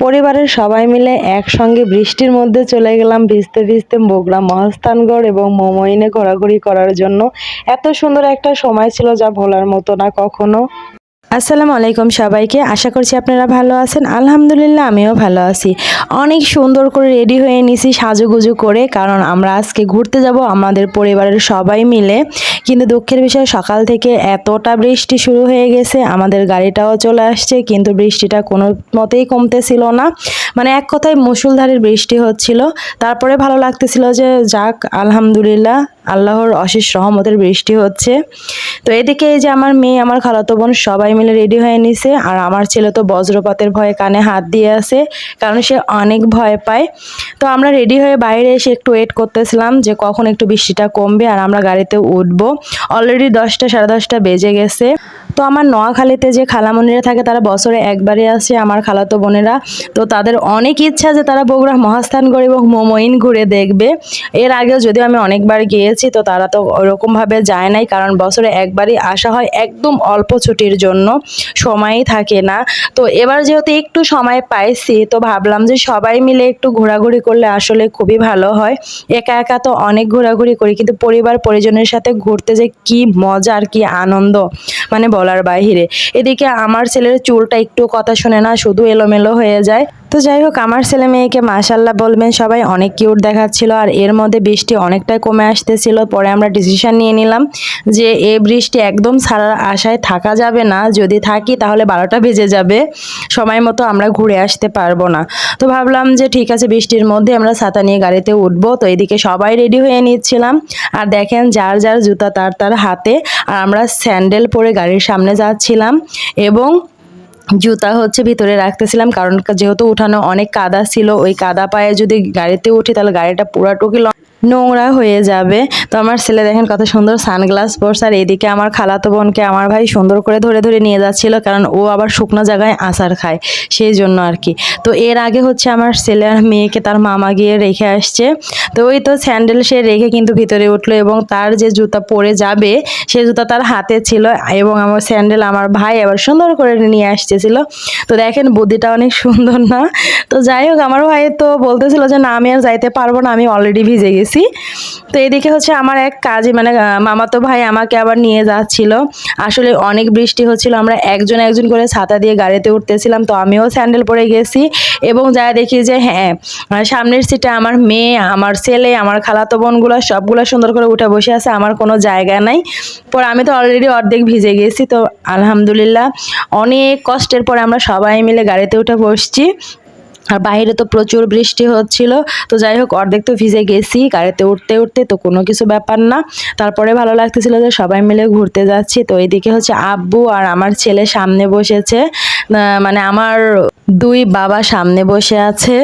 পরিবারের সবাই মিলে একসঙ্গে বৃষ্টির মধ্যে চলে গেলাম ভিজতে ভিজতে বগুড়া মহাস্থানগড় এবং মোমোইনে ঘোরাঘুরি করার জন্য। এত সুন্দর একটা সময় ছিল যা ভোলার মতো না কখনো। আসসালামু আলাইকুম সবাইকে, আশা করছি আপনারা ভালো আছেন। আলহামদুলিল্লাহ আমিও ভালো আছি। অনেক সুন্দর করে রেডি হয়ে নিছি সাজুগুজু করে, কারণ আমরা আজকে ঘুরতে যাব আমাদের পরিবারের সবাই মিলে। কিন্তু দুঃখের বিষয় সকাল থেকে এতটা বৃষ্টি শুরু হয়ে গেছে, আমাদের গাড়িটাও চলে আসছে কিন্তু বৃষ্টিটা কোনো মতেই কমতেছিল না। মানে এক কথায় মুষলধারে বৃষ্টি হচ্ছিল। তারপরে ভালো লাগতেছিল যে যাক আলহামদুলিল্লাহ আল্লাহর অশেষ রহমতের বৃষ্টি হচ্ছে। তো এদিকে এই যে আমার মেয়ে আমার খালাতো বোন সবাই মিলে রেডি হয়ে নিছে, আর আমার ছেলে তো বজ্রপাতের ভয়ে কানে হাত দিয়ে আছে, কারণ সে অনেক ভয় পায়। তো আমরা রেডি হয়ে বাইরে এসে একটু ওয়েট করতেছিলাম যে কখন একটু বৃষ্টিটা কমবে আর আমরা গাড়িতে উঠবো। অলরেডি 10টা সাড়ে 10টা বেজে গেছে। তো আমার নোয়াখালীতে যে খালামণিরা থাকে তারা বছরে একবারই আসে আমার খালাতো বোনেরা। তো তাদের অনেক ইচ্ছা যে তারা বগুড়া মহাস্থানগড় এবং মোমোইন ঘুরে দেখবে। এর আগেও যদিও আমি অনেকবার গিয়েছি, তো তারা তো ওরকমভাবে যায় নাই, কারণ বছরে একবারই আসা হয় একদম অল্প ছুটির জন্য, সময়ই থাকে না। তো এবার যেহেতু একটু সময় পাইছি, তো ভাবলাম যে সবাই মিলে একটু ঘোরাঘুরি করলে আসলে খুবই ভালো হয়। একা একা তো অনেক ঘোরাঘুরি করি, কিন্তু পরিবার পরিজনের সাথে ঘুরতে যে কি মজা আর কি আনন্দ, মানে বলার বাহিরে। এদিকে আমার ছেলের চুলটা একটু কথা শুনে না, শুধু এলোমেলো হয়ে যায়। তো যাই হোক, আমার ছেলে মেয়েকে মাশাল্লাহ বলবেন সবাই, অনেক কিউট দেখাচ্ছিল। আর এর মধ্যে বৃষ্টি অনেকটাই কমে আসতেছিল। পরে আমরা ডিসিশন নিয়ে নিলাম যে এই বৃষ্টি একদম ছাড়ার আশায় থাকা যাবে না, যদি থাকি তাহলে 12টা বেজে যাবে, সময় মতো আমরা ঘুরে আসতে পারবো না। তো ভাবলাম যে ঠিক আছে বৃষ্টির মধ্যে আমরা ছাতা নিয়ে গাড়িতে উঠবো। তো এদিকে সবাই রেডি হয়ে নিচ্ছিলাম, আর দেখেন যার যার জুতা তার তার হাতে, আর আমরা স্যান্ডেল পরে গাড়ির সামনে যাচ্ছিলাম এবং জুতা হচ্ছে ভিতরে রাখতেছিলাম, কারণ যেহেতু উঠানো অনেক কাদা ছিল, ওই কাদা পায়ে যদি গাড়িতে উঠি তাহলে গাড়িটা পুরাটুকি নোংরা হয়ে যাবে। তো আমার ছেলে দেখেন কত সুন্দর সানগ্লাস পরছে, আর এদিকে আমার খালাতো বোনকে আমার ভাই সুন্দর করে ধরে ধরে নিয়ে যাচ্ছিল, কারণ ও আবার শুকনো জায়গায় আচার খায়, সেই জন্য আর কি। তো এর আগে হচ্ছে আমার ছেলে আর মেয়েকে তার মামা গিয়ে রেখে আসছে। তো ওই তো স্যান্ডেল সে রেখে কিন্তু ভিতরে উঠলো, এবং তার যে জুতা পরে যাবে সে জুতা তার হাতে ছিল, এবং আমার স্যান্ডেল আমার ভাই আবার সুন্দর করে নিয়ে আসতেছিল। তো দেখেন বুদ্ধিটা অনেক সুন্দর না? তো যাই হোক, আমার ভাই তো বলতেছিল যে না আমি আর যাইতে পারবো না, আমি অলরেডি ভিজে গেছি। তো এদিকে হচ্ছে আমার এক কাজে মানে মামাতো ভাই আমাকে আবার নিয়ে যাচ্ছিল। আসলে অনেক বৃষ্টি হচ্ছিল, আমরা একজন একজন করে ছাতা দিয়ে গাড়িতে উঠতেছিলাম। তো আমিও স্যান্ডেল পরে গেছি, এবং যা দেখি যে হ্যাঁ সামনের সিটে আমার মেয়ে আমার ছেলে আমার খালাতো বোনগুলো সবগুলো সুন্দর করে উঠে বসে আছে, আমার কোনো জায়গা নাই। পরে আমি তো অলরেডি অর্ধেক ভিজে গেছি। তো আলহামদুলিল্লাহ অনেক কষ্টের পরে আমরা সবাই মিলে গাড়িতে উঠে বসছি। আর বাইরে তো প্রচুর বৃষ্টি হচ্ছিল। তো যাই হোক অর্ধেক তো ভিজে গেছি গাড়িতে উঠতে উঠতে, তো কোনো কিছু ব্যাপার না। তারপরে ভালো লাগতেছিল যে সবাই মিলে ঘুরতে যাচ্ছি। তো এইদিকে হচ্ছে আব্বু আর আমার ছেলে সামনে বসেছে, মানে আমার দুই বাবা সামনে বসে আছে।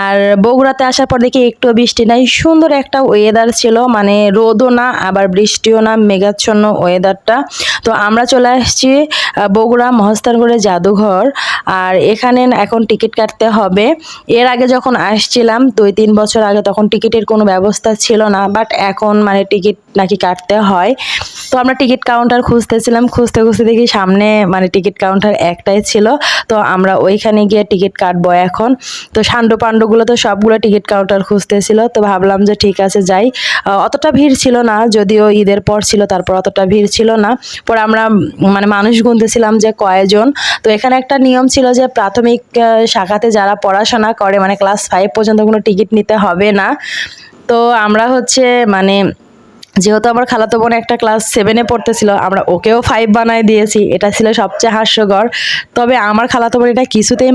আর বগুড়াতে আসার পর দেখি একটু বৃষ্টি নাই, সুন্দর একটা ওয়েদার ছিল, মানে রোদও না আবার বৃষ্টিও না, মেঘাচ্ছন্ন ওয়েদারটা। তো আমরা চলে আসছি বগুড়া মহাস্থানগড়ের জাদুঘর, আর এখানে এখন টিকিট কাটতে হবে। এর আগে যখন আসছিলাম 2-3 বছর আগে, তখন টিকিটের কোনো ব্যবস্থা ছিল না, বাট এখন মানে টিকিট নাকি কাটতে হয়। তো আমরা টিকিট কাউন্টার খুঁজতেছিলাম, খুঁজতে খুঁজতে দেখি সামনে মানে টিকিট কাউন্টার একটাই ছিল। তো আমরা ওইখানে গিয়ে টিকিট কাটবো এখন। তো সান্ডু পাণ্ডুগুলো তো সবগুলো টিকিট কাউন্টার খুঁজতেছিল। তো ভাবলাম যে ঠিক আছে যাই। অতটা ভিড় ছিল না, যদিও ঈদের পর ছিল, তারপর অতটা ভিড় ছিল না। পরে আমরা মানে মানুষ গুনতেছিলাম যে কয়জন। তো এখানে একটা নিয়ম ছিল যে প্রাথমিক শাখাতে যারা পড়াশোনা করে মানে ক্লাস 5 পর্যন্ত কোনো টিকিট নিতে হবে না। তো আমরা হচ্ছে মানে যেহেতু আমার খালাতো বোন একটা ক্লাস 7-এ পড়তেছিল, আমরা ওকেও 5 বানায় দিয়েছি, এটা ছিল সবচেয়ে হাস্যকর। তবে আমার খালাতো বোন এটা কিছুতেই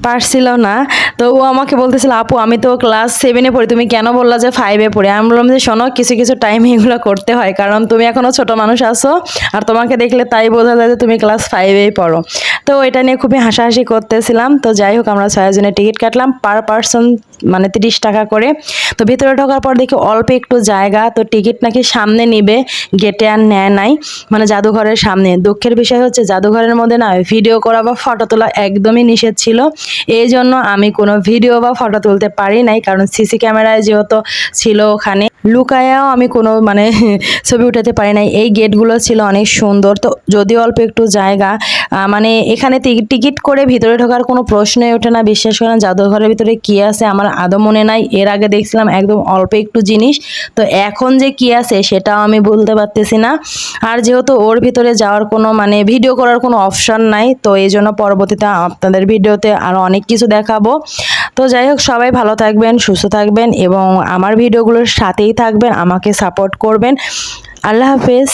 পারছিল না। তো ও আমাকে বলতেছিল আপু আমি তো ক্লাস 7-এ পড়ি, তুমি কেন বললা যে 5-এ পড়ি? আমি বললাম যে শোনো কিছু কিছু টাইমে এগুলো করতে হয়, কারণ তুমি এখনো ছোট মানুষ আছো, আর তোমাকে দেখলে তাই বোঝা যায় যে তুমি ক্লাস 5-এই পড়ো। তো এটা নিয়ে খুবই হাসাহাসি করতেছিলাম। তো যাই হোক আমরা 6 জনের টিকিট কাটলাম, পার পার্সন মানে 30 টাকা করে। তো ভিতরে ঢোকার পর দেখি অল্প একটু জায়গা, তো টিকিট নাকি সামনে নিবে, গেটে আর নেয় নাই, মানে জাদুঘরের সামনে। দুঃখের বিষয় হচ্ছে জাদুঘরের মধ্যে না ভিডিও করা বা ফটো তোলা একদমই নিষেধ ছিল, এই জন্য আমি কোনো ভিডিও বা ফটো তুলতে পারি নাই, কারণ সিসি ক্যামেরায় যেহেতু ছিল ওখানে, লুকায়াও আমি কোনো মানে ছবি উঠাতে পারি নাই। এই গেটগুলো ছিল অনেক সুন্দর, তো যদিও অল্প একটু জায়গা, মানে এখানে টিকিট করে ভিতরে ঢোকার কোনো প্রশ্নই ওঠে না। বিশ্বাস করেন জাদুঘরের ভিতরে কি আছে আমার আদৌ মনে নাই, এর আগে দেখছিলাম একদম অল্প একটু জিনিস, তো এখন যে কি আছে সেটাও আমি বলতে পারতেছি না। আর যেহেতু ওর ভিতরে যাওয়ার কোনো মানে ভিডিও করার কোনো অপশন নাই, তো এই জন্য পরবর্তীতে আপনাদের ভিডিওতে আরও অনেক কিছু দেখাবো। তো যাই হোক, সবাই ভালো থাকবেন, সুস্থ থাকবেন এবং আমার ভিডিওগুলোর সাথেই থাকবেন, আমাকে সাপোর্ট করবেন। আল্লাহ হাফেজ।